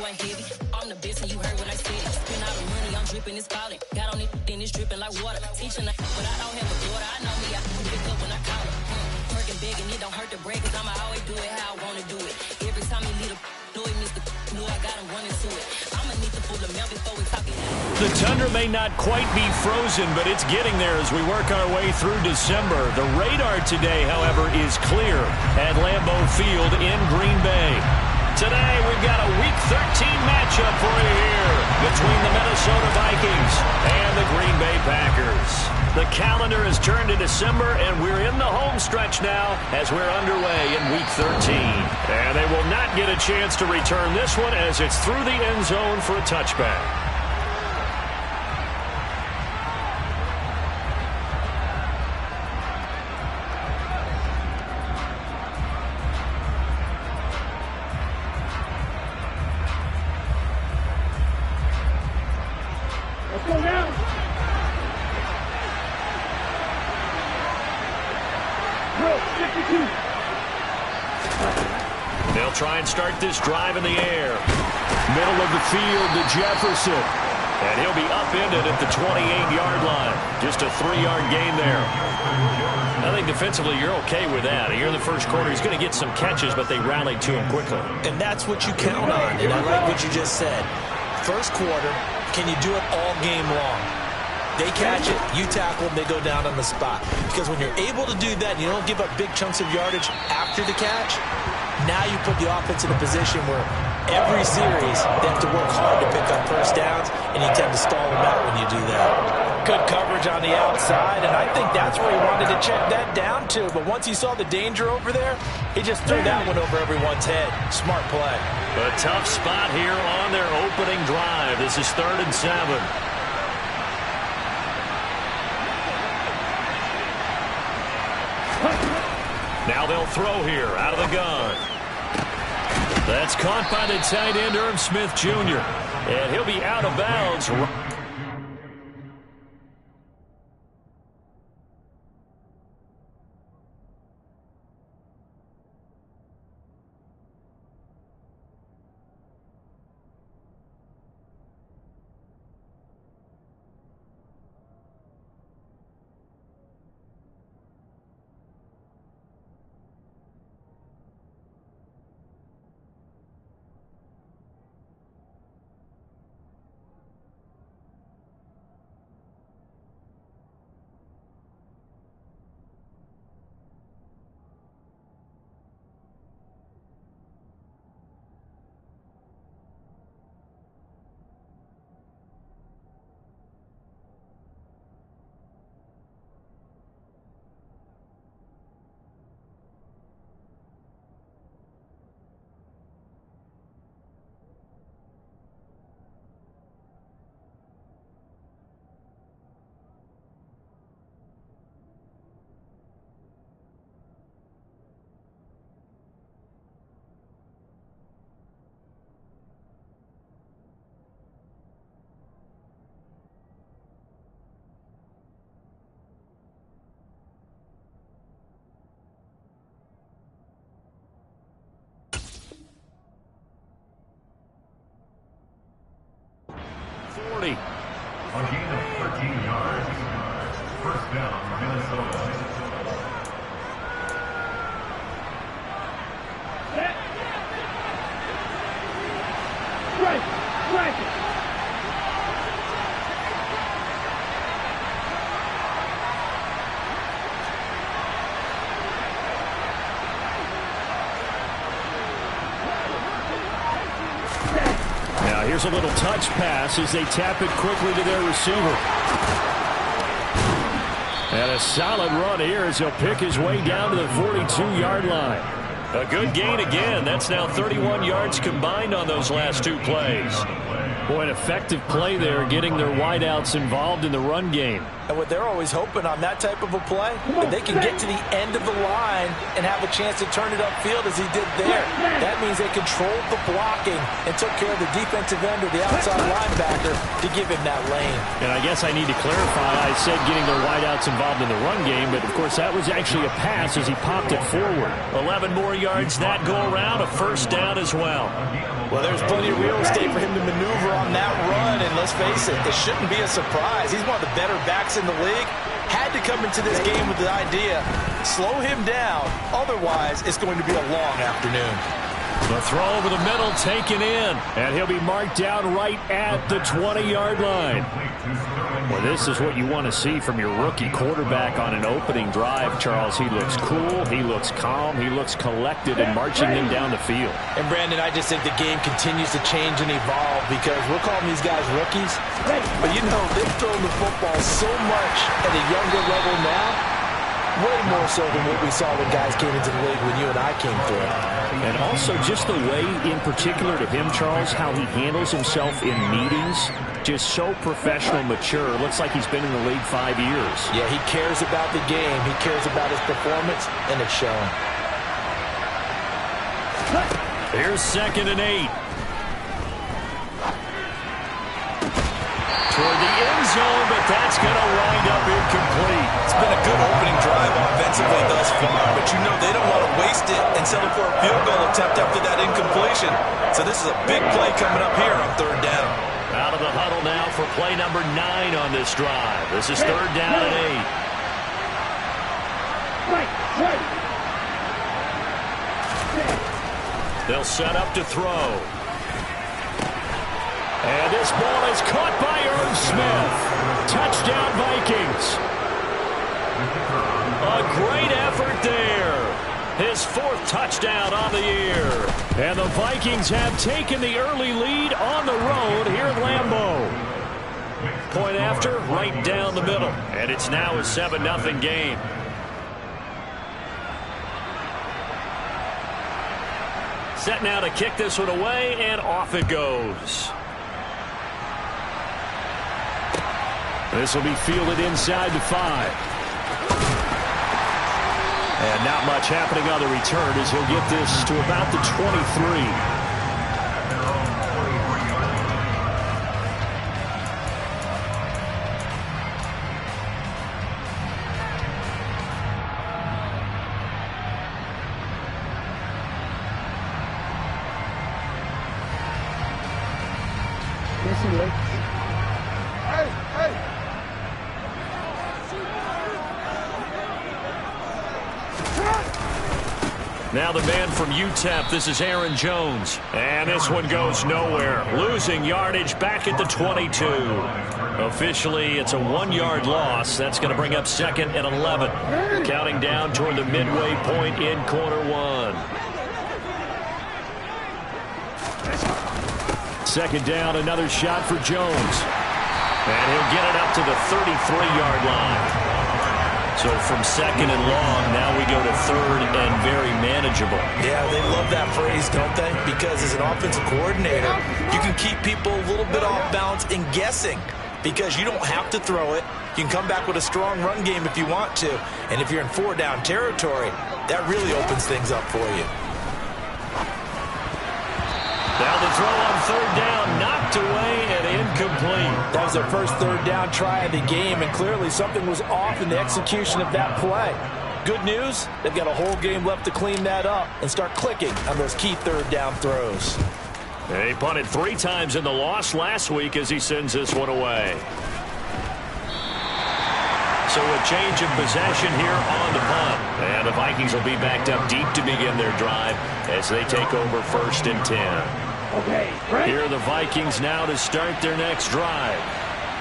who I heavy. I'm the best and you heard what I said. Spend all the money, I'm dripping, it's falling. Got on it, then it's dripping like water. Teaching but I don't have a daughter. I know me, I can pick up when I call her. Working big and it don't hurt to break, cause I'ma always do it how I wanna do it. Every time he lead a know it, Mr. Know I got him running to it. I'ma need to pull the milk before we talk it. The tundra may not quite be frozen, but it's getting there as we work our way through December. The radar today, however, is clear at Lambeau Field in Green Bay. Today, we've got a Week 13 matchup for you here between the Minnesota Vikings and the Green Bay Packers. The calendar has turned to December, and we're in the home stretch now as we're underway in Week 13. And they will not get a chance to return this one as it's through the end zone for a touchback. They'll try and start this drive in the air. Middle of the field to Jefferson. And he'll be upended at the 28-yard line. Just a 3-yard gain there. I think defensively you're okay with that. Here in the first quarter, he's going to get some catches, but they rallied to him quickly. And that's what you count on. And I like what you just said. First quarter, can you do it all game long? They catch it, you tackle them, they go down on the spot. Because when you're able to do that, and you don't give up big chunks of yardage after the catch, now you put the offense in a position where every series they have to work hard to pick up first downs, and you tend to stall them out when you do that. Good coverage on the outside, and I think that's where he wanted to check that down to. But once he saw the danger over there, he just threw that one over everyone's head. Smart play. A tough spot here on their opening drive. This is 3rd and 7. Now they'll throw here out of the gun. That's caught by the tight end, Irv Smith Jr. And he'll be out of bounds. 40. A gain of 13 yards. First down, Minnesota. Here's a little touch pass as they tap it quickly to their receiver. And a solid run here as he'll pick his way down to the 42-yard line. A good gain again. That's now 31 yards combined on those last two plays. Boy, an effective play there, getting their wideouts involved in the run game. And what they're always hoping on that type of a play, if they can get to the end of the line and have a chance to turn it upfield as he did there. That means they controlled the blocking and took care of the defensive end or the outside linebacker to give him that lane. And I guess I need to clarify, I said getting their wideouts involved in the run game, but of course that was actually a pass as he popped it forward. 11 more yards that go around, a first down as well. Well, there's plenty of real estate for him to maneuver on that run, and let's face it, it shouldn't be a surprise. He's one of the better backs in the league. Had to come into this game with the idea, slow him down, otherwise it's going to be a long afternoon. The throw over the middle taken in, and he'll be marked down right at the 20-yard line. Well, this is what you want to see from your rookie quarterback on an opening drive, Charles. He looks cool, he looks calm, he looks collected and marching them down the field. And, Brandon, I just think the game continues to change and evolve because we're calling these guys rookies. But, you know, they've thrown the football so much at a younger level now, way more so than what we saw when guys came into the league when you and I came through. And also just the way, in particular to him, Charles, how he handles himself in meetings, just so professional, mature. Looks like he's been in the league 5 years. Yeah, he cares about the game. He cares about his performance, and it's showing. Here's 2nd and 8. Toward the end zone, but that's going to wind up incomplete. It's been a good opening drive offensively thus far, but you know they don't want to waste it and settle for a field goal attempt after that incompletion. So this is a big play coming up here on 3rd down. Out of the huddle now for play number 9 on this drive. This is 3rd down and 8. They'll set up to throw. And this ball is caught by Irv Smith. Touchdown, Vikings. A great effort there. His 4th touchdown on the year. And the Vikings have taken the early lead on the road here at Lambeau. Point after, right down the middle. And it's now a 7-0 game. Set now to kick this one away, and off it goes. This will be fielded inside the 5. And not much happening on the return as he'll get this to about the 23. Now the man from UTEP, this is Aaron Jones. And this one goes nowhere. Losing yardage back at the 22. Officially, it's a 1-yard loss. That's going to bring up 2nd and 11. Counting down toward the midway point in quarter 1. 2nd down, another shot for Jones. And he'll get it up to the 33-yard line. So from 2nd and long, now we go to 3rd and very manageable. Yeah, they love that phrase, don't they? Because as an offensive coordinator, you can keep people a little bit off balance and guessing because you don't have to throw it. You can come back with a strong run game if you want to. And if you're in 4-down territory, that really opens things up for you. Now the throw on 3rd down, knocked away and incomplete. That was their first 3rd down try of the game, and clearly something was off in the execution of that play. Good news, they've got a whole game left to clean that up and start clicking on those key 3rd down throws. He punted 3 times in the loss last week as he sends this one away. So a change of possession here on the punt. And the Vikings will be backed up deep to begin their drive as they take over 1st and 10. Here are the Vikings now to start their next drive.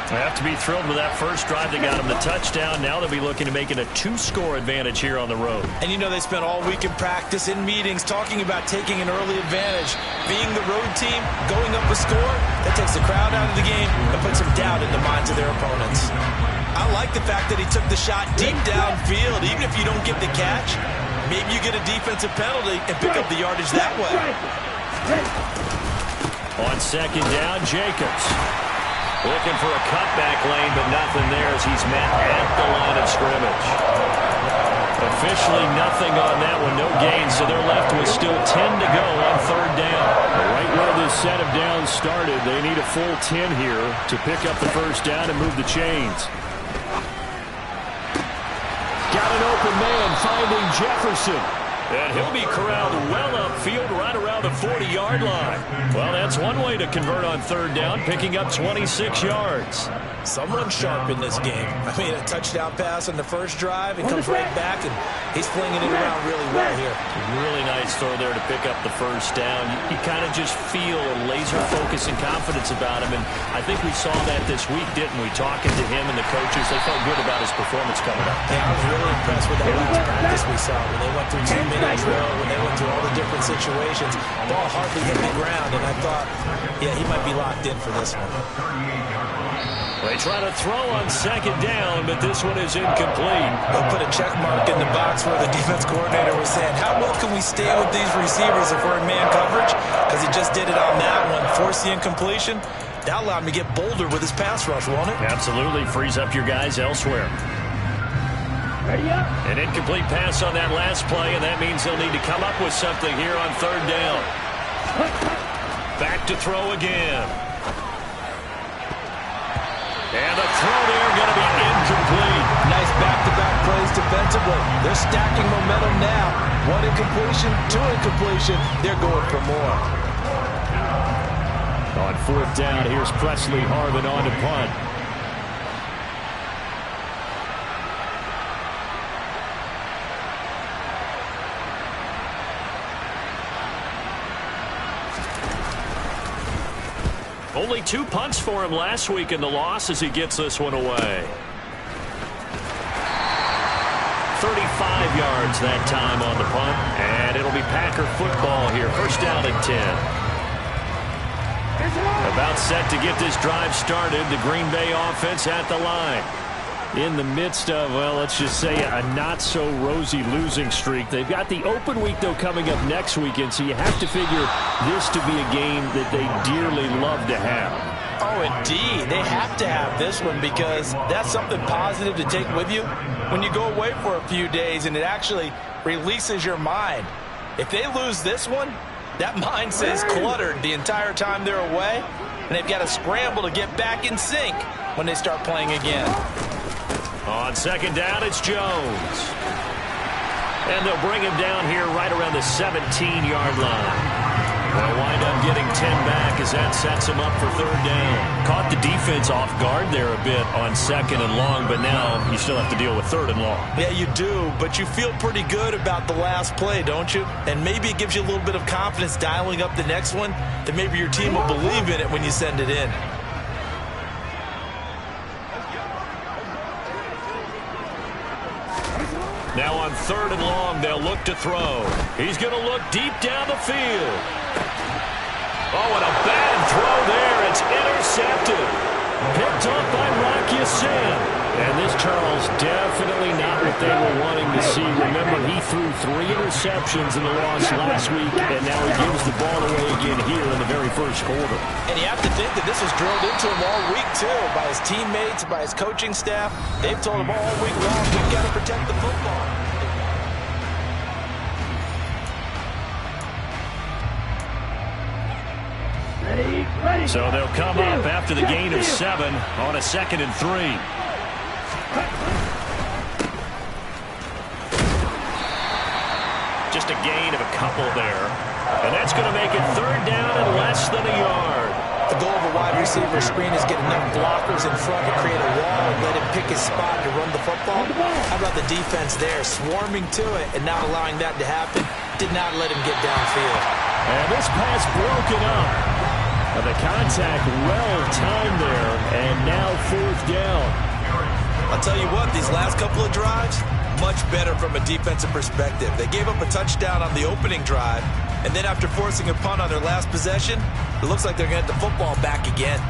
They have to be thrilled with that first drive. They got them the touchdown. Now they'll be looking to make it a 2-score advantage here on the road. And you know they spent all week in practice, in meetings, talking about taking an early advantage. Being the road team, going up a score, that takes the crowd out of the game and puts some doubt in the minds of their opponents. I like the fact that he took the shot deep downfield. Even if you don't get the catch, maybe you get a defensive penalty and pick up the yardage that way. On 2nd down, Jacobs. Looking for a cutback lane, but nothing there as he's met at the line of scrimmage. Officially nothing on that one, no gain, so they're left with still 10 to go on 3rd down. Right where this set of downs started, they need a full 10 here to pick up the 1st down and move the chains. Got an open man finding Jefferson. And he'll be corralled well upfield right around the 40-yard line. Well, that's one way to convert on third down, picking up 26 yards. Someone sharp in this game. I mean, a touchdown pass on the first drive. It comes right back, and he's flinging it around really well here. Really nice throw there to pick up the first down. You kind of just feel a laser focus and confidence about him, and I think we saw that this week, didn't we? Talking to him and the coaches, they felt good about his performance coming up. Yeah, I was really impressed with that last practice we saw when they went through 2-minute drill, when they went through all the different situations. Ball hardly hit the ground, and I thought, yeah, he might be locked in for this one. They try to throw on second down, but this one is incomplete. They'll put a check mark in the box where the defense coordinator was saying, how well can we stay with these receivers if we're in man coverage? Because he just did it on that one, forced the incompletion. That allowed him to get bolder with his pass rush, won't it? Absolutely. Frees up your guys elsewhere. An incomplete pass on that last play, and that means they'll need to come up with something here on third down. Back to throw again. And the throw there going to be incomplete. Nice back-to-back plays defensively. They're stacking momentum now. One incompletion, two incompletion. They're going for more. On fourth down, here's Presley Harvin on to punt. Only 2 punts for him last week in the loss as he gets this one away. 35 yards that time on the punt, and it'll be Packer football here. First down and 10. About set to get this drive started. The Green Bay offense at the line. In the midst of, well, let's just say a not-so-rosy losing streak. They've got the open week, though, coming up next weekend, so you have to figure this to be a game that they dearly love to have. Oh, indeed. They have to have this one because that's something positive to take with you when you go away for a few days, and it actually releases your mind. If they lose this one, that mind stays cluttered the entire time they're away, and they've got to scramble to get back in sync when they start playing again. On second down, it's Jones. And they'll bring him down here right around the 17-yard line. They'll wind up getting 10 back as that sets him up for third down. Caught the defense off guard there a bit on second and long, but now you still have to deal with third and long. Yeah, you do, but you feel pretty good about the last play, don't you? And maybe it gives you a little bit of confidence dialing up the next one, that maybe your team will believe in it when you send it in. Now on third and long, they'll look to throw. He's going to look deep down the field. Oh, and a bad throw there. It's intercepted. Picked off by Rocky Sin. And this, Charles, definitely not what they were wanting to see. Remember, he threw 3 interceptions in the loss last week, and now he gives the ball away again here in the very first quarter. And you have to think that this was drilled into him all week, too, by his teammates, by his coaching staff. They've told him all week long, we've got to protect the football. So they'll come up after the gain of 7 on a 2nd and 3. Just a gain of a couple there. And that's going to make it third down and less than a yard. The goal of a wide receiver screen is get enough blockers in front to create a wall and let him pick his spot to run the football. How about the defense there, swarming to it and not allowing that to happen? Did not let him get downfield. And this pass broken up. The contact well-timed there, and now fourth down. I'll tell you what, these last couple of drives, much better from a defensive perspective. They gave up a touchdown on the opening drive, and then after forcing a punt on their last possession, it looks like they're going to get the football back again.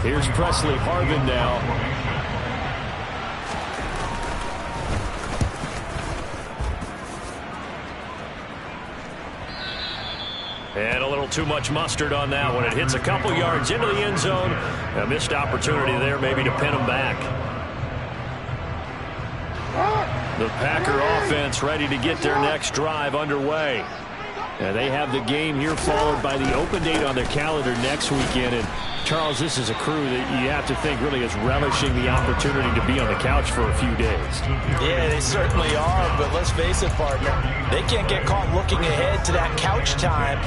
Here's Presley Harvin now. And a little too much mustard on that one. It hits a couple yards into the end zone. A missed opportunity there maybe to pin them back. The Packer offense ready to get their next drive underway. They have the game here followed by the open date on their calendar next weekend. And Charles, this is a crew that you have to think really is relishing the opportunity to be on the couch for a few days. Yeah, they certainly are, but let's face it, partner. They can't get caught looking ahead to that couch time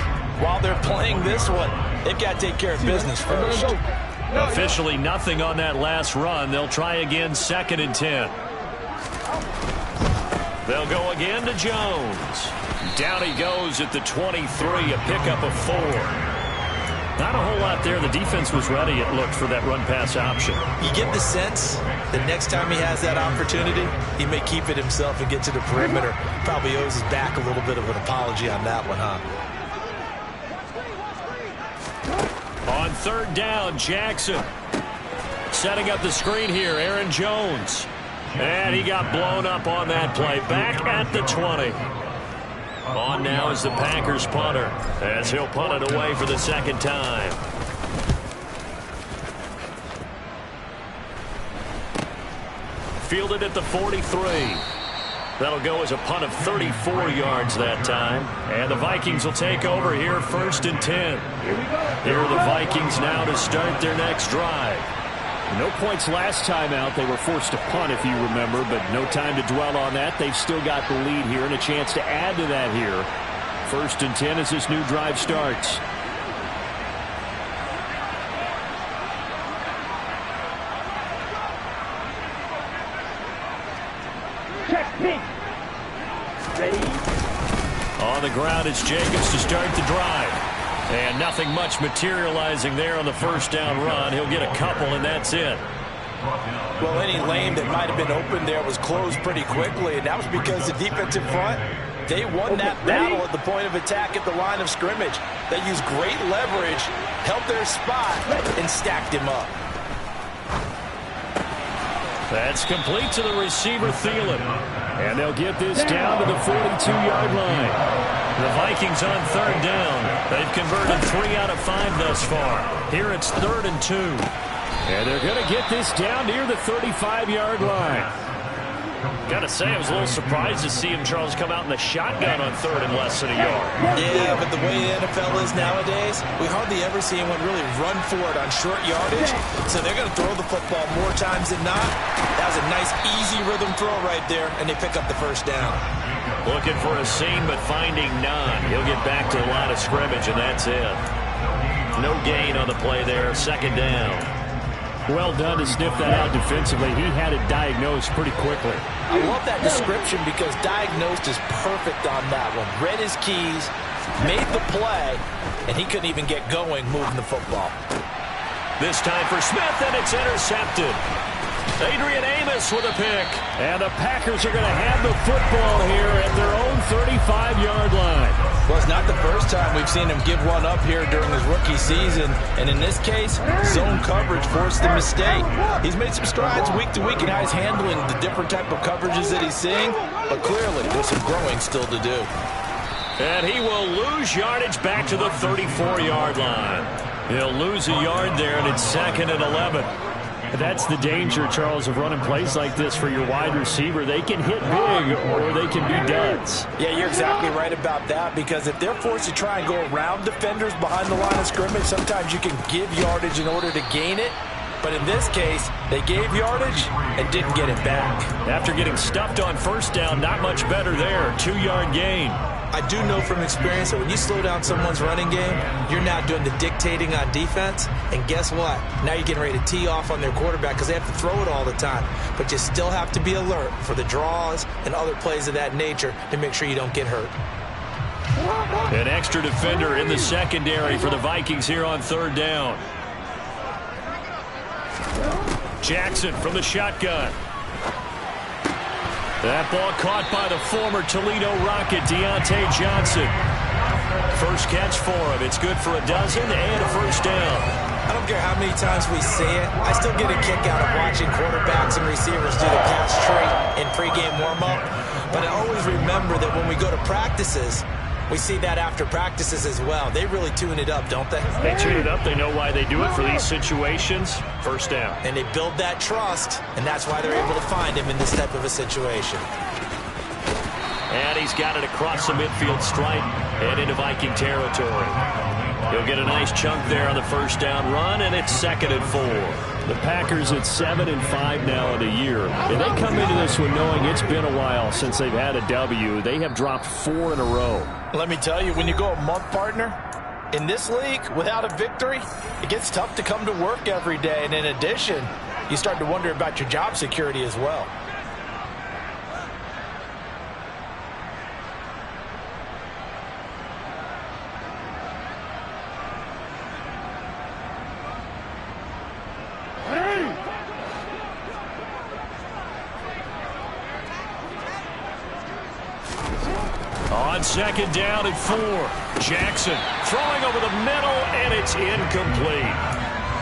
while they're playing this one. They've got to take care of business first. Officially nothing on that last run. They'll try again, 2nd and 10. They'll go again to Jones. Down he goes at the 23, a pickup of 4. Not a whole lot there. The defense was ready, it looked, for that run-pass option. You get the sense that next time he has that opportunity, he may keep it himself and get to the perimeter. Probably owes his back a little bit of an apology on that one, huh? On 3rd down, Jackson. Setting up the screen here, Aaron Jones. And he got blown up on that play. Back at the 20. On now is the Packers punter, as he'll punt it away for the 2nd time. Fielded at the 43. That'll go as a punt of 34 yards that time. And the Vikings will take over here, 1st and 10. Here are the Vikings now to start their next drive. No points last time out. They were forced to punt, if you remember, but no time to dwell on that. They've still got the lead here and a chance to add to that here. 1st and 10 as this new drive starts. On the ground, it's Jacobs to start the drive. And nothing much materializing there on the 1st down run. He'll get a couple, and that's it. Well, any lane that might have been open there was closed pretty quickly, and that was because the defensive front, they won that battle at the point of attack at the line of scrimmage. They used great leverage, held their spot, and stacked him up. That's complete to the receiver, Thielen. And they'll get this down to the 42-yard line. The Vikings on 3rd down. They've converted 3 out of 5 thus far. Here it's 3rd and 2. And they're going to get this down near the 35-yard line. Got to say, I was a little surprised to see him, Charles, come out in the shotgun on 3rd and less than a yard. Yeah, but the way the NFL is nowadays, we hardly ever see anyone really run for it on short yardage. So they're going to throw the football more times than not. That was a nice, easy rhythm throw right there, and they pick up the 1st down. Looking for a seam, but finding none. He'll get back to the line of scrimmage, and that's it. No gain on the play there. 2nd down. Well done to sniff that out defensively. He had it diagnosed pretty quickly. I love that description because diagnosed is perfect on that one. Read his keys, made the play, and he couldn't even get going moving the football. This time for Smith, and it's intercepted. Adrian Amos with a pick. And the Packers are going to have the football here at their own 35-yard line. Well, it's not the first time we've seen him give one up here during his rookie season. And in this case, zone coverage forced the mistake. He's made some strides week to week in how he's handling the different type of coverages that he's seeing. But clearly, there's some growing still to do. And he will lose yardage back to the 34-yard line. He'll lose a yard there, and it's 2nd and 11. That's the danger, Charles, of running plays like this for your wide receiver. They can hit big or they can be duds. Yeah, you're exactly right about that, because if they're forced to try and go around defenders behind the line of scrimmage, sometimes you can give yardage in order to gain it. But in this case, they gave yardage and didn't get it back. After getting stuffed on 1st down, not much better there. 2-yard gain. I do know from experience that when you slow down someone's running game, you're now doing the dictating on defense. And guess what? Now you're getting ready to tee off on their quarterback because they have to throw it all the time. But you still have to be alert for the draws and other plays of that nature to make sure you don't get hurt. An extra defender in the secondary for the Vikings here on 3rd down. Jackson from the shotgun. That ball caught by the former Toledo Rocket, Deontay Johnson. First catch for him. It's good for a dozen and a 1st down. I don't care how many times we see it. I still get a kick out of watching quarterbacks and receivers do the pass tree in pregame warm-up. But I always remember that when we go to practices, we see that after practices as well. They really tune it up, don't they? They tune it up. They know why they do it for these situations. 1st down. And they build that trust, and that's why they're able to find him in this type of a situation. And he's got it across the midfield stripe and into Viking territory. He'll get a nice chunk there on the first down run, and it's 2nd and 4. The Packers at 7-5 now in a year. And they come into this one knowing it's been a while since they've had a W. They have dropped 4 in a row. Let me tell you, when you go a month, partner, in this league, without a victory, it gets tough to come to work every day. And in addition, you start to wonder about your job security as well. On 2nd down and 4. Jackson throwing over the middle, and it's incomplete.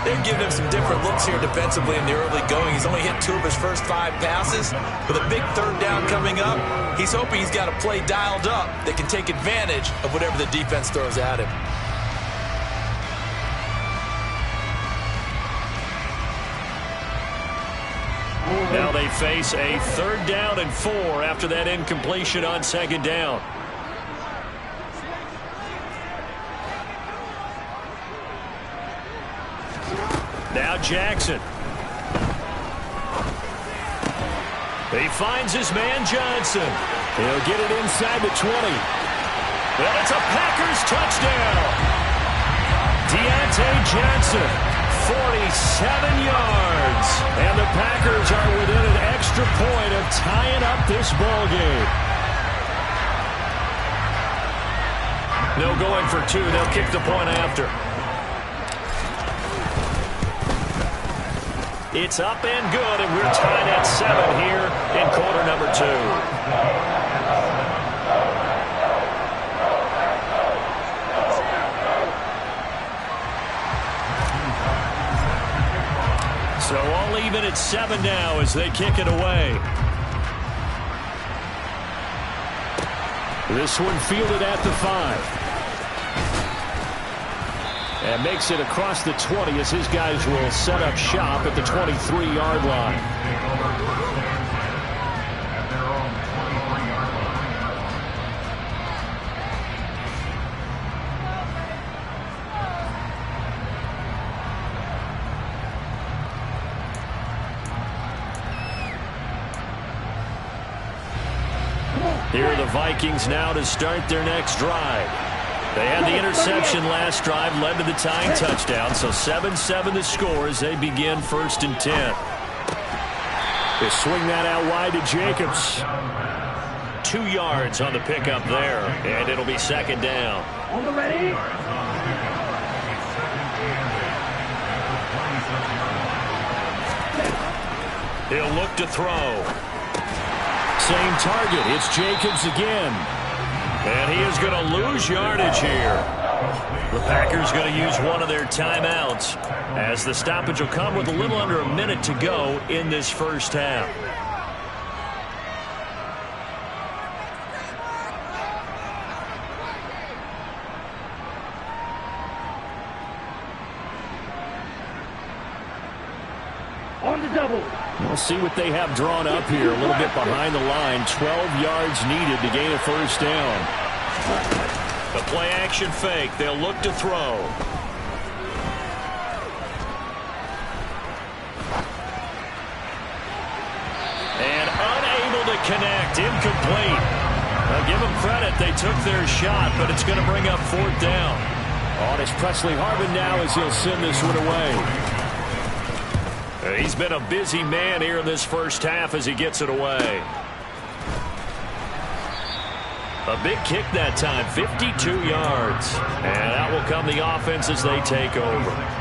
They've given him some different looks here defensively in the early going. He's only hit 2 of his first 5 passes. With a big 3rd down coming up, he's hoping he's got a play dialed up that can take advantage of whatever the defense throws at him. Now they face a 3rd down and 4 after that incompletion on 2nd down. Now Jackson. He finds his man Johnson. He'll get it inside the 20. And it's a Packers touchdown. Deontay Johnson, 47 yards. And the Packers are within an extra point of tying up this ball game. No going for 2. They'll kick the point after. It's up and good, and we're tied at 7 here in quarter number 2. So all even at 7 now as they kick it away. This one fielded at the 5. And makes it across the 20 as his guys will set up shop at the 23-yard line. Here are the Vikings now to start their next drive. They had the interception last drive, led to the tying touchdown, so 7-7 the score as they begin 1st and 10. They swing that out wide to Jacobs. 2 yards on the pickup there, and it'll be 2nd down. On the ready. He'll look to throw. Same target. It's Jacobs again. And he is going to lose yardage here. The Packers going to use one of their timeouts as the stoppage will come with a little under a minute to go in this first half. On the double. We'll see what they have drawn up here. A little bit behind the line. 12 yards needed to gain a first down. The play action fake. They'll look to throw. And unable to connect. Incomplete. I'll give them credit. They took their shot, but it's going to bring up 4th down. On is Presley Harvin now as he'll send this one away. He's been a busy man here in this first half as he gets it away. A big kick that time, 52 yards. And out will come the offense as they take over.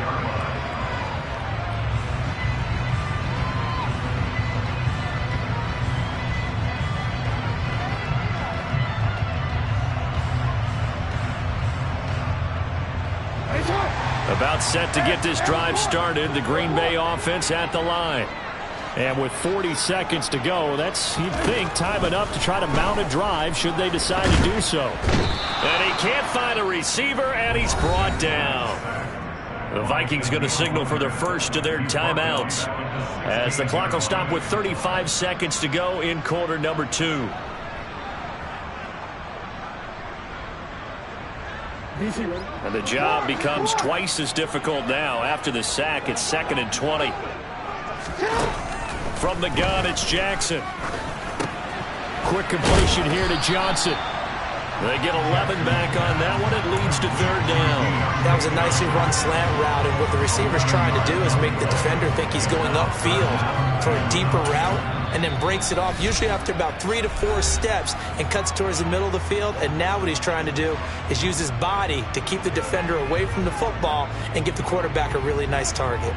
About set to get this drive started. The Green Bay offense at the line. And with 40 seconds to go, that's, you'd think, time enough to try to mount a drive should they decide to do so. And he can't find a receiver, and he's brought down. The Vikings going to signal for their first of their timeouts as the clock will stop with 35 seconds to go in quarter number 2. And the job becomes twice as difficult now. After the sack, it's 2nd and 20. From the gun, it's Jackson. Quick completion here to Johnson. They get 11 back on that one. It leads to 3rd down. That was a nicely run slant route, and what the receiver's trying to do is make the defender think he's going upfield for a deeper route, and then breaks it off, usually after about 3 to 4 steps, and cuts towards the middle of the field. And now what he's trying to do is use his body to keep the defender away from the football and give the quarterback a really nice target.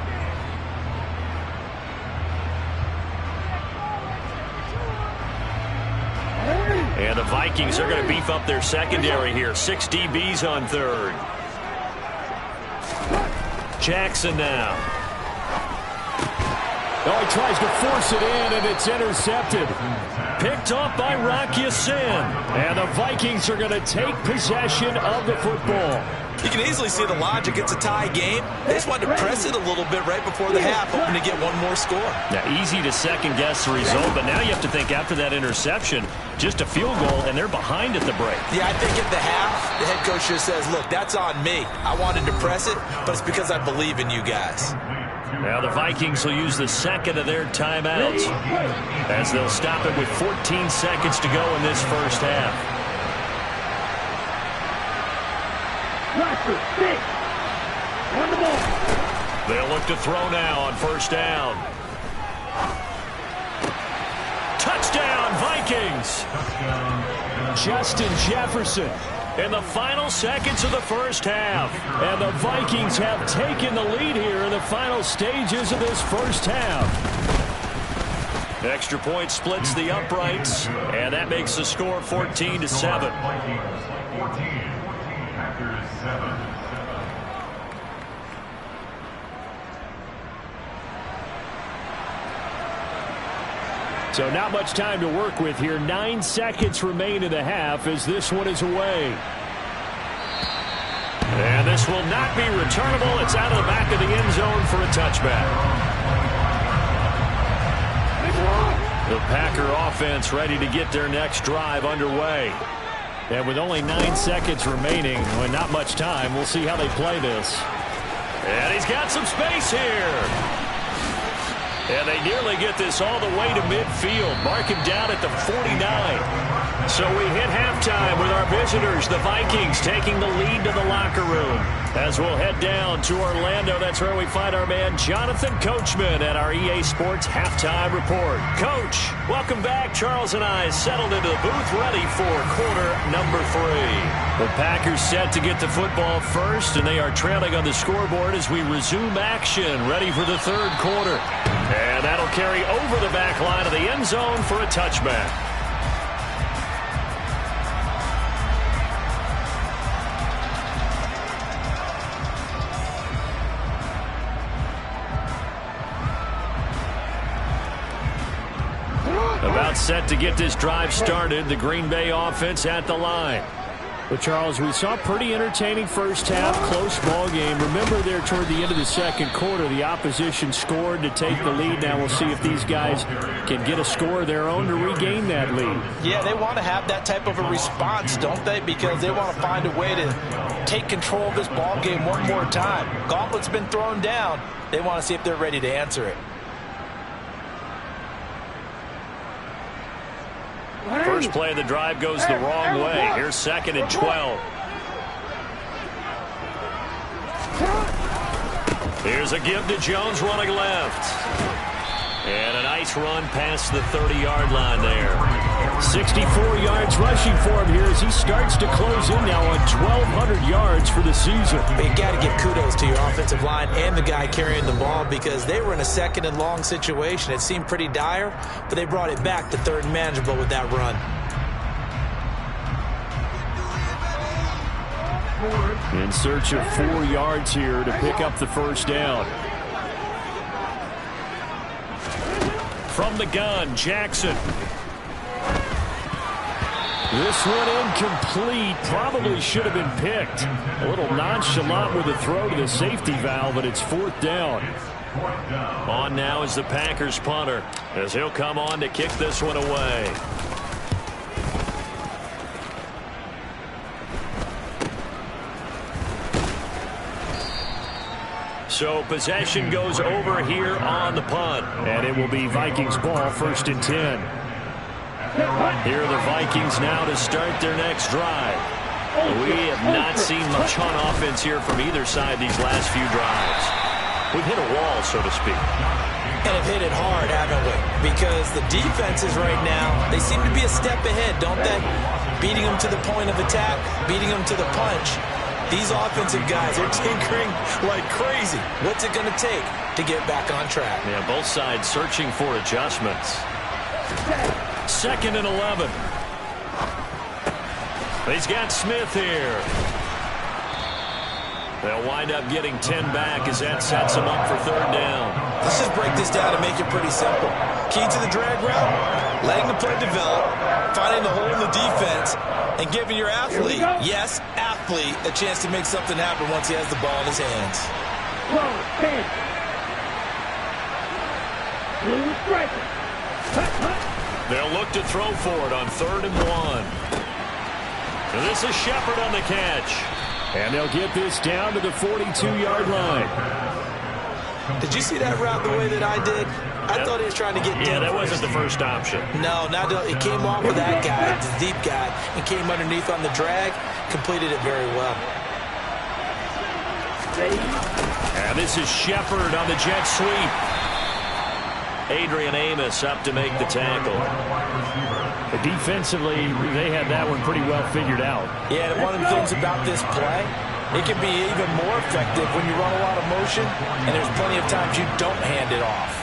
And the Vikings are going to beef up their secondary here. 6 DBs on 3rd. Jackson now. Oh, he tries to force it in, and it's intercepted. Picked off by Rocky Sin. And the Vikings are going to take possession of the football. You can easily see the logic. It's a tie game. They just wanted to press it a little bit right before the half, hoping to get one more score. Now, easy to second-guess the result, but now you have to think after that interception, just a field goal, and they're behind at the break. Yeah, I think at the half, the head coach just says, look, that's on me. I wanted to press it, but it's because I believe in you guys. Now the Vikings will use the 2nd of their timeouts as they'll stop it with 14 seconds to go in this first half. They'll look to throw now on 1st down. Touchdown, Vikings! Justin Jefferson. In the final seconds of the first half. And the Vikings have taken the lead here in the final stages of this first half. Extra point splits the uprights, and that makes the score 14-7. 14, Packers 7. So not much time to work with here. 9 seconds remain in the half as this one is away. And this will not be returnable. It's out of the back of the end zone for a touchback. The Packer offense ready to get their next drive underway. And with only 9 seconds remaining, well, not much time, we'll see how they play this. And he's got some space here. And they nearly get this all the way to midfield. Mark him down at the 49. So we hit halftime with our visitors, the Vikings, taking the lead to the locker room. As we'll head down to Orlando, that's where we find our man Jonathan Coachman at our EA Sports Halftime Report. Coach, welcome back. Charles and I settled into the booth, ready for quarter number 3. The Packers set to get the football first, and they are trailing on the scoreboard as we resume action, ready for the 3rd quarter. And that'll carry over the back line of the end zone for a touchback. About set to get this drive started. The Green Bay offense at the line. But, Charles, we saw a pretty entertaining first half, close ball game. Remember there toward the end of the 2nd quarter, the opposition scored to take the lead. Now we'll see if these guys can get a score of their own to regain that lead. Yeah, they want to have that type of a response, don't they? Because they want to find a way to take control of this ball game one more time. Gauntlet's been thrown down. They want to see if they're ready to answer it. First play of the drive goes the wrong way. Here's 2nd and 12. Here's a give to Jones running left. And a nice run past the 30-yard line there. 64 yards rushing for him here as he starts to close in now on 1,200 yards for the season. But you got to give kudos to your offensive line and the guy carrying the ball because they were in a 2nd and long situation. It seemed pretty dire, but they brought it back to 3rd and manageable with that run. In search of 4 yards here to pick up the first down. From the gun, Jackson. This one incomplete. Probably should have been picked. A little nonchalant with a throw to the safety valve, but it's 4th down. On now is the Packers punter as he'll come on to kick this one away. So possession goes over here on the punt. And it will be Vikings ball, 1st and 10. Here are the Vikings now to start their next drive. We have not seen much on offense here from either side these last few drives. We've hit a wall, so to speak. And have hit it hard, haven't we? Because the defenses right now, they seem to be a step ahead, don't they? Beating them to the point of attack, beating them to the punch. These offensive guys are tinkering like crazy. What's it going to take to get back on track? Yeah, both sides searching for adjustments. 2nd and 11. He's got Smith here. They'll wind up getting 10 back as that sets them up for 3rd down. Let's just break this down and make it pretty simple. Key to the drag route, letting the play develop, finding the hole in the defense, and giving your athlete, yes, athlete, a chance to make something happen once he has the ball in his hands. They'll look to throw for it on 3rd and 1. And this is Shepard on the catch. And they'll get this down to the 42-yard line. Did you see that route the way that I did? I thought he was trying to get deep. Yeah, that wasn't the first option. No, it came off of that guy, the deep guy, and came underneath on the drag, completed it very well. And this is Shepard on the jet sweep. Adrian Amos up to make the tackle. Defensively, they had that one pretty well figured out. Yeah, and one of the things about this play, it can be even more effective when you run a lot of motion, and there's plenty of times you don't hand it off.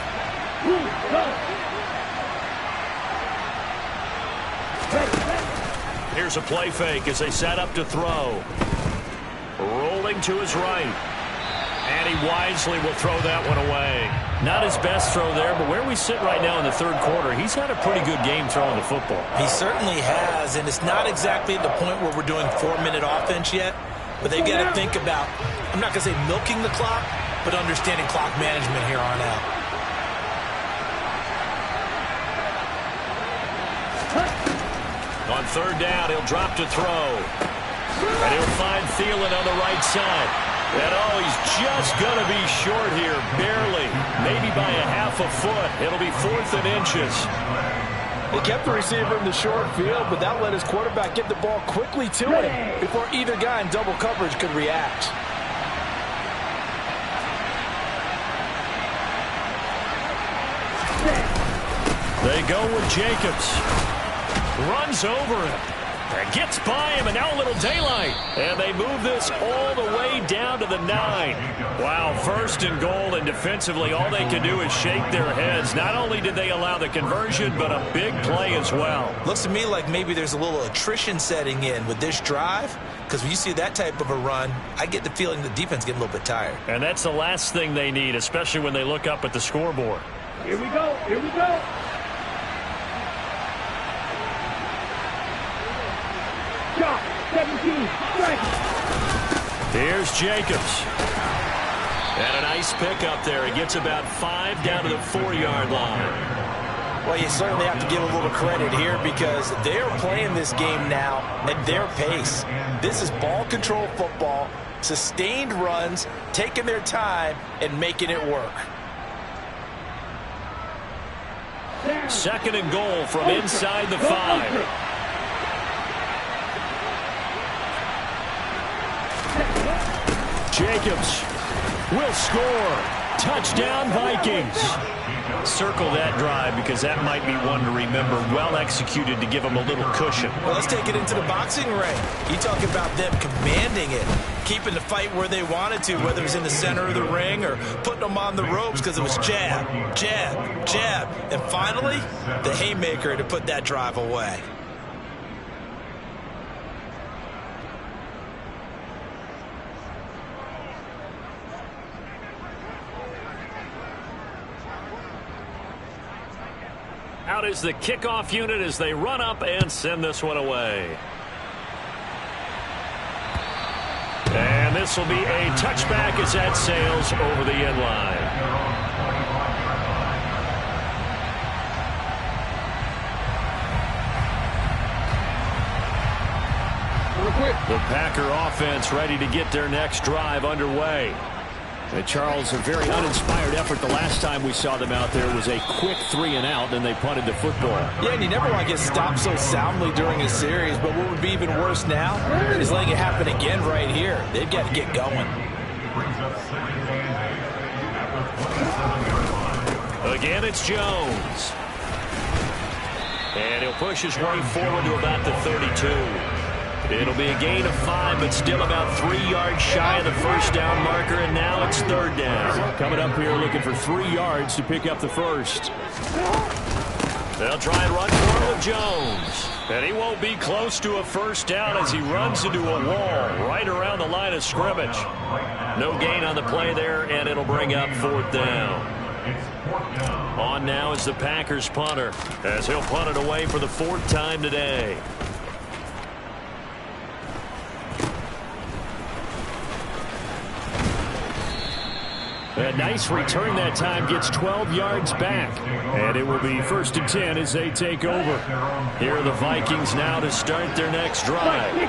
Here's a play fake as they set up to throw. Rolling to his right. And he wisely will throw that one away. Not his best throw there, but where we sit right now in the 3rd quarter, he's had a pretty good game throwing the football. He certainly has, and it's not exactly at the point where we're doing 4-minute offense yet, but they've got to think about, I'm not going to say milking the clock, but understanding clock management here on out. On 3rd down, he'll drop to throw. And he'll find Thielen on the right side. And he's just going to be short here, barely, maybe by a half a foot. It'll be 4th and inches. They kept the receiver in the short field, but that let his quarterback get the ball quickly to him before either guy in double coverage could react. They go with Jacobs. Runs over him. And gets by him, and now a little daylight. And they move this all the way down to the 9. Wow, 1st and goal, and defensively all they can do is shake their heads. Not only did they allow the conversion, but a big play as well. Looks to me like maybe there's a little attrition setting in with this drive, because when you see that type of a run, I get the feeling the defense getting a little bit tired. And that's the last thing they need, especially when they look up at the scoreboard. Here we go, here we go. Shot, 17, strike. Here's Jacobs. And a nice pickup there. He gets about 5 down to the 4-yard line. Well, you certainly have to give a little credit here because they're playing this game now at their pace. This is ball control football, sustained runs, taking their time, and making it work. 2nd and goal from inside the 5. Jacobs will score. Touchdown, Vikings. Circle that drive because that might be one to remember. Well executed to give them a little cushion. Well, let's take it into the boxing ring. You talk about them commanding it, keeping the fight where they wanted to, whether it was in the center of the ring or putting them on the ropes because it was jab, jab, jab. And finally, the haymaker to put that drive away. Out is the kickoff unit as they run up and send this one away. And this will be a touchback as that sails over the end line. The Packer offense ready to get their next drive underway. And Charles, a very uninspired effort the last time we saw them out there was a quick 3-and-out, and they punted the football. Yeah, and you never want to get stopped so soundly during a series, but what would be even worse now is letting it happen again right here. They've got to get going. Again, it's Jones. And he'll push his way forward to about the 32. It'll be a gain of 5, but still about 3 yards shy of the first down marker, and now it's 3rd down. Coming up here looking for 3 yards to pick up the first. They'll try and run for it with Jones. And he won't be close to a first down as he runs into a wall right around the line of scrimmage. No gain on the play there, and it'll bring up 4th down. On now is the Packers punter, as he'll punt it away for the 4th time today. A nice return that time, gets 12 yards back. And it will be 1st and 10 as they take over. Here are the Vikings now to start their next drive.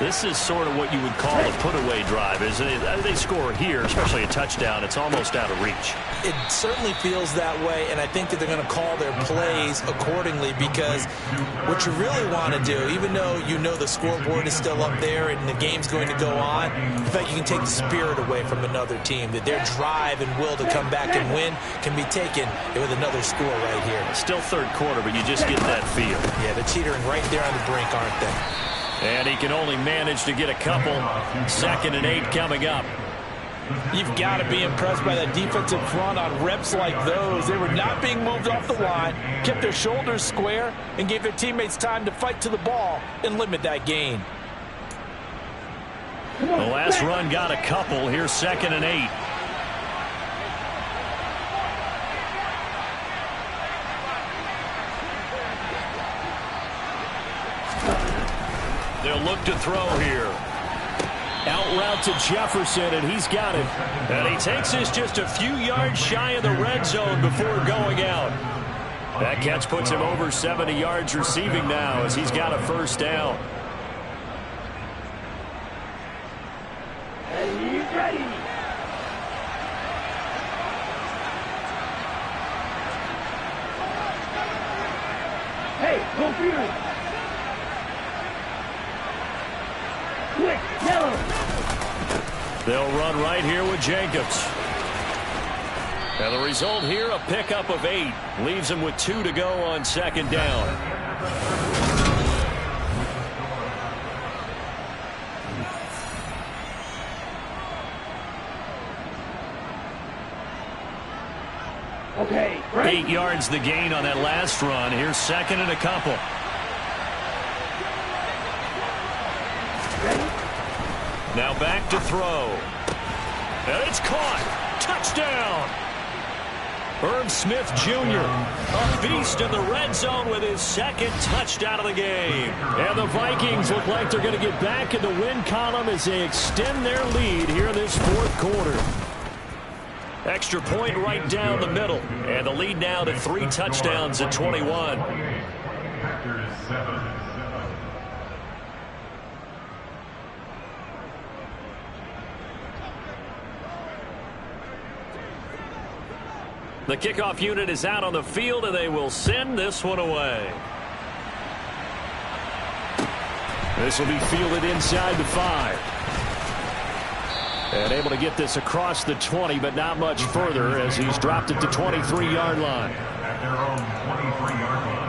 This is sort of what you would call a put-away drive, isn't it? They score here, especially a touchdown. It's almost out of reach. It certainly feels that way, and I think that they're going to call their plays accordingly, because what you really want to do, even though you know the scoreboard is still up there and the game's going to go on, in fact, you can take the spirit away from another team, that their drive and will to come back and win can be taken with another score right here. Still 3rd quarter, but you just get that feel. Yeah, they're teetering right there on the brink, aren't they? And he can only manage to get a couple. 2nd and 8 coming up. You've got to be impressed by the defensive front on reps like those. They were not being moved off the line, kept their shoulders square, and gave their teammates time to fight to the ball and limit that gain. The last run got a couple. Here's 2nd and 8. They'll look to throw here. Out route to Jefferson, and he's got it. And he takes this just a few yards shy of the red zone before going out. That catch puts him over 70 yards receiving now as he's got a 1st down. Hey, go for quick, yellow. They'll run right here with Jacobs. And the result here, a pickup of 8. Leaves them with 2 to go on 2nd down. Okay, right. 8 yards the gain on that last run. Here's 2nd and a couple. Now back to throw. And it's caught. Touchdown. Herb Smith Jr., a beast in the red zone with his 2nd touchdown of the game. And the Vikings look like they're going to get back in the win column as they extend their lead here in this 4th quarter. Extra point right down the middle. And the lead now to 3 touchdowns at 21. The kickoff unit is out on the field, and they will send this one away. This will be fielded inside the 5. And able to get this across the 20, but not much further as he's dropped it to 23-yard line. At their own 23-yard line.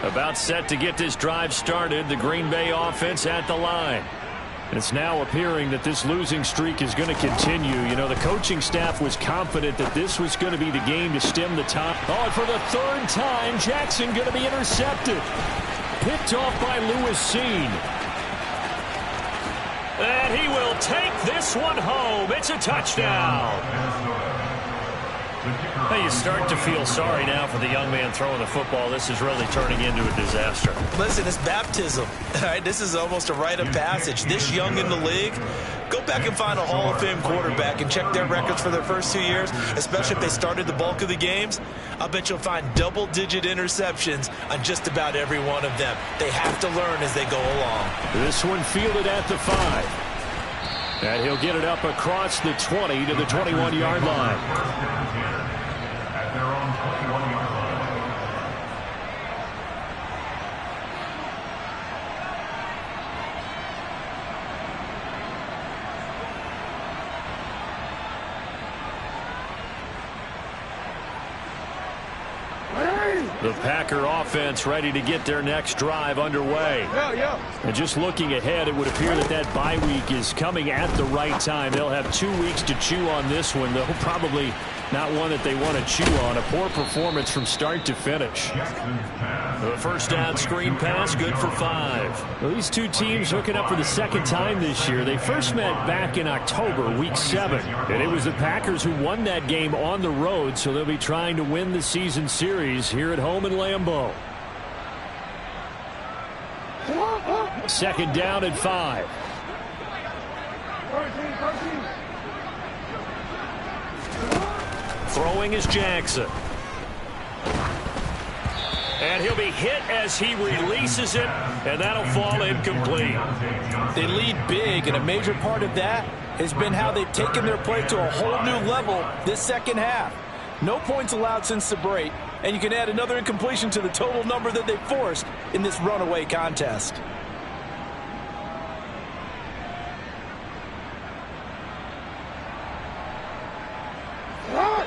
About set to get this drive started. The Green Bay offense at the line. It's now appearing that this losing streak is going to continue. You know, the coaching staff was confident that this was going to be the game to stem the tide. Oh, and for the 3rd time, Jackson going to be intercepted. Picked off by Lewis Seen. And he will take this one home. It's a touchdown. Hey, you start to feel sorry now for the young man throwing the football. This is really turning into a disaster. Listen, it's baptism. All right, this is almost a rite of passage. This young in the league, go back and find a Hall of Fame quarterback and check their records for their first 2 years, especially if they started the bulk of the games. I'll bet you'll find double-digit interceptions on just about every one of them. They have to learn as they go along. This one fielded at the 5. And he'll get it up across the 20 to the 21-yard line. At their own 21-yard line. The Packer offense ready to get their next drive underway. And just looking ahead, it would appear that that bye week is coming at the right time. They'll have 2 weeks to chew on this one. They'll probably not one that they want to chew on. A poor performance from start to finish. The first down screen pass, good for 5. Well, these two teams hooking up for the second time this year. They first met back in October, week 7. And it was the Packers who won that game on the road, so they'll be trying to win the season series here at home in Lambeau. Second down at 5. Throwing is Jackson. And he'll be hit as he releases it, and that'll fall incomplete. They lead big, and a major part of that has been how they've taken their play to a whole new level this second half. No points allowed since the break, and you can add another incompletion to the total number that they forced in this runaway contest.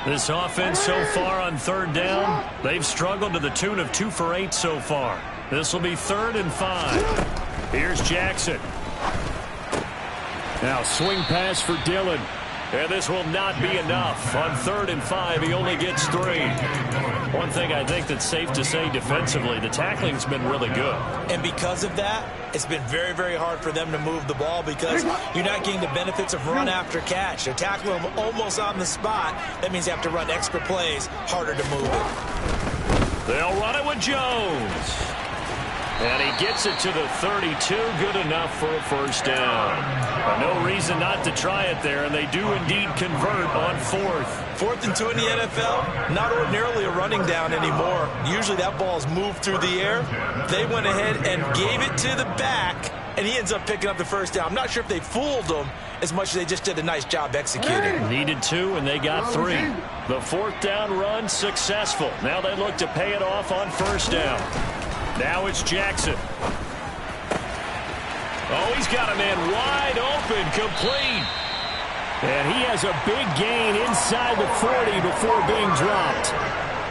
This offense so far on third down, they've struggled to the tune of 2 for 8 so far. This will be 3rd and 5. Here's Jackson. Now swing pass for Dillon. And this will not be enough. On 3rd and 5, he only gets 3. One thing I think that's safe to say defensively, the tackling's been really good. And because of that, it's been very, very hard for them to move the ball because you're not getting the benefits of run after catch. They're tackling them almost on the spot. That means you have to run extra plays, harder to move it. They'll run it with Jones. And he gets it to the 32, good enough for a first down. But no reason not to try it there, and they do indeed convert on 4th. 4th and 2 in the NFL, not ordinarily a running down anymore. Usually that ball's moved through the air. They went ahead and gave it to the back, and he ends up picking up the first down. I'm not sure if they fooled him as much as they just did a nice job executing. Needed 2, and they got 3. The 4th down run successful. Now they look to pay it off on first down. Now it's Jackson. Oh, he's got a man wide open, complete. And he has a big gain inside the 40 before being dropped.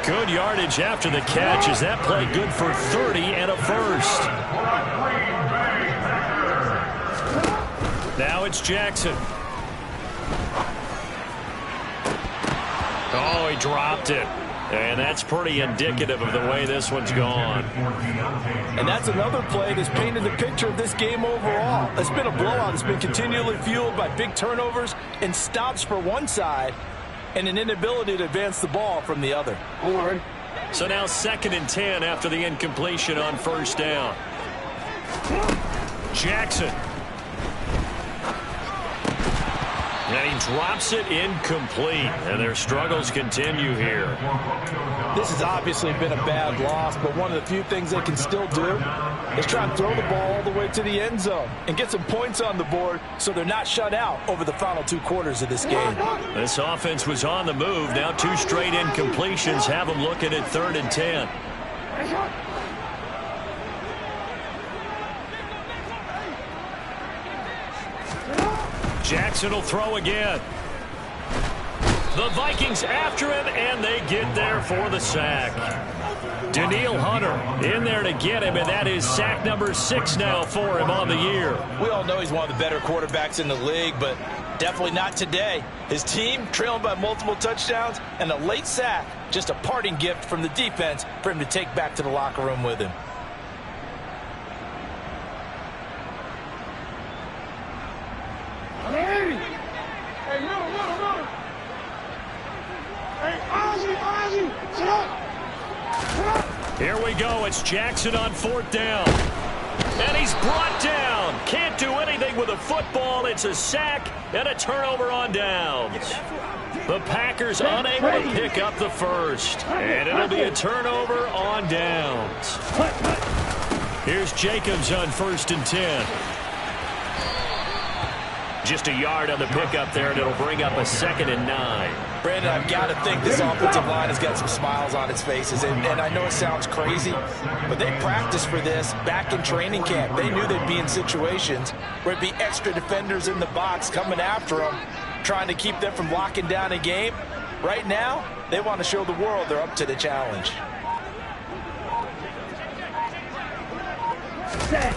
Good yardage after the catch. Is that play good for 30 and a first? Now it's Jackson. Oh, he dropped it. And that's pretty indicative of the way this one's gone. And that's another play that's painted the picture of this game overall. It's been a blowout. It's been continually fueled by big turnovers and stops for one side and an inability to advance the ball from the other. So now 2nd and 10 after the incompletion on first down. Jackson. And he drops it incomplete. And their struggles continue here. This has obviously been a bad loss, but one of the few things they can still do is try and throw the ball all the way to the end zone and get some points on the board so they're not shut out over the final 2 quarters of this game. This offense was on the move. Now 2 straight incompletions have them looking at 3rd and 10. Jackson will throw again. The Vikings after him, and they get there for the sack. Daniil Hunter in there to get him, and that is sack number 6 now for him on the year. We all know he's one of the better quarterbacks in the league, but definitely not today. His team trailing by multiple touchdowns, and a late sack, just a parting gift from the defense for him to take back to the locker room with him. Hey, middle. Hey, Here we go. It's Jackson on 4th down. And he's brought down. Can't do anything with a football. It's a sack and a turnover on downs. The Packers unable to pick up the first. And it'll be a turnover on downs. Here's Jacobs on 1st and 10. Just a yard on the pickup there, and it'll bring up a 2nd and 9. Brandon, I've got to think this offensive line has got some smiles on its faces. And I know it sounds crazy, but they practiced for this back in training camp. They knew they'd be in situations where it'd be extra defenders in the box coming after them, trying to keep them from locking down a game. Right now, they want to show the world they're up to the challenge. Set.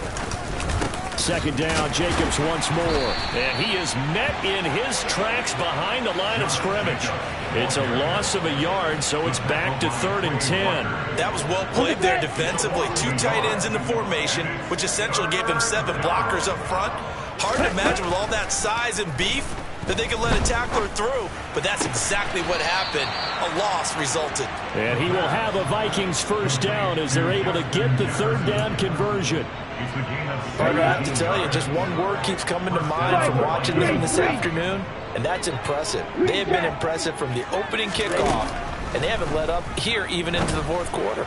2nd down, Jacobs once more. And he is met in his tracks behind the line of scrimmage. It's a loss of a yard, so it's back to 3rd and 10. That was well played there defensively. 2 tight ends in the formation, which essentially gave them 7 blockers up front. Hard to imagine with all that size and beef that they could let a tackler through, but that's exactly what happened. A loss resulted. And he will have a Vikings 1st down as they're able to get the 3rd down conversion. Partner, I have to tell you, just one word keeps coming to mind from watching them this afternoon, and that's impressive. They have been impressive from the opening kickoff, and they haven't let up here even into the 4th quarter.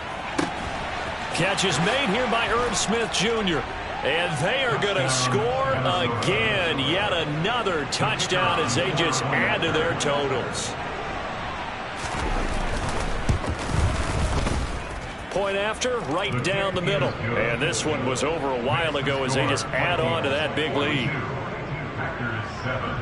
Catch is made here by Herb Smith Jr. And they are going to score again. Yet another touchdown as they just add to their totals. Point after, right down the middle. And this one was over a while ago as they just add on to that big lead. Packers 7.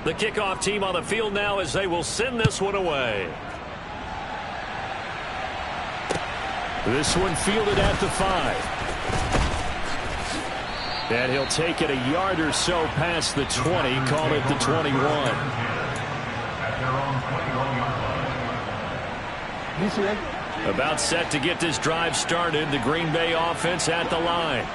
The kickoff team on the field now as they will send this one away. This one fielded at the 5. And he'll take it a yard or so past the 20, call it the 21. At their own 21-yard line. About set to get this drive started. The Green Bay offense at the line.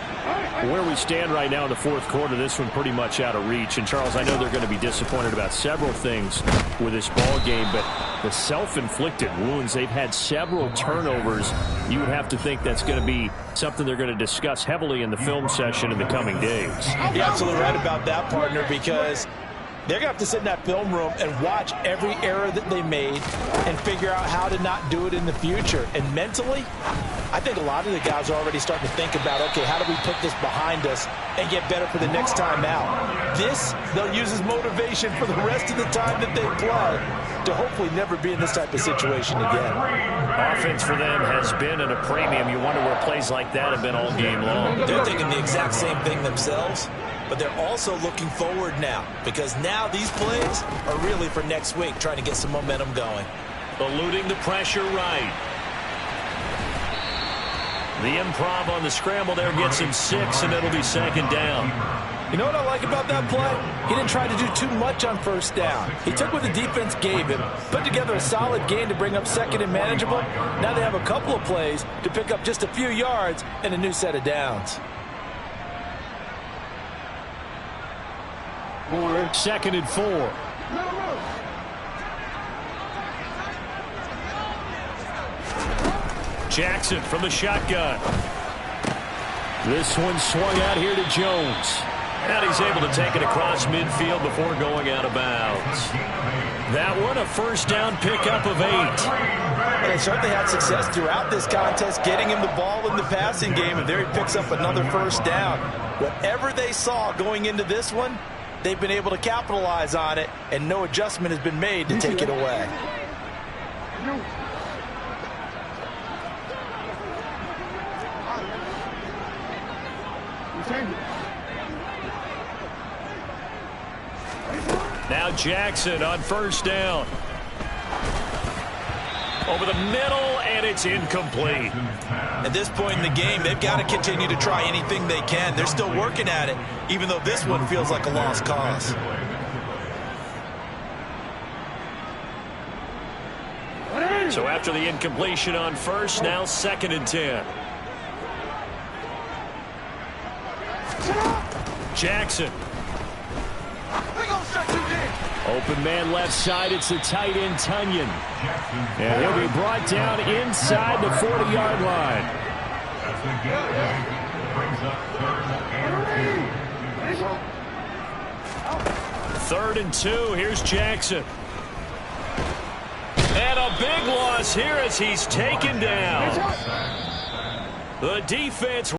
Where we stand right now in the 4th quarter, this one pretty much out of reach. And, Charles, I know they're going to be disappointed about several things with this ball game, but the self-inflicted wounds, they've had several turnovers. You would have to think that's going to be something they're going to discuss heavily in the film session in the coming days. You're absolutely right about that, partner, because they're going to have to sit in that film room and watch every error that they made and figure out how to not do it in the future. And mentally, I think a lot of the guys are already starting to think about, okay, how do we put this behind us and get better for the next time out? This, they'll use as motivation for the rest of the time that they play to hopefully never be in this type of situation again. Offense for them has been at a premium. You wonder where plays like that have been all game long. They're thinking the exact same thing themselves, but they're also looking forward now because now these plays are really for next week, trying to get some momentum going. Eluding the pressure right. The improv on the scramble there gets him 6, and it'll be 2nd down. You know what I like about that play? He didn't try to do too much on 1st down. He took what the defense gave him, put together a solid gain to bring up 2nd and manageable. Now they have a couple of plays to pick up just a few yards and a new set of downs. 2nd and 4. Jackson from the shotgun. This one swung out here to Jones. And he's able to take it across midfield before going out of bounds. That one, a 1st down pickup of 8. And they certainly had success throughout this contest, getting him the ball in the passing game, and there he picks up another 1st down. Whatever they saw going into this one, they've been able to capitalize on it, and no adjustment has been made to take it away. Now Jackson on 1st down. Over the middle, and it's incomplete. At this point in the game, they've got to continue to try anything they can. They're still working at it, even though this one feels like a lost cause. So after the incompletion on 1st, now 2nd and 10. Jackson. Open man left side. It's the tight end, Tunyon. And he'll be brought down inside the 40-yard line. That's the Gameday. Brings up 3rd and 2. Here's Jackson. And a big loss here as he's taken down. The defense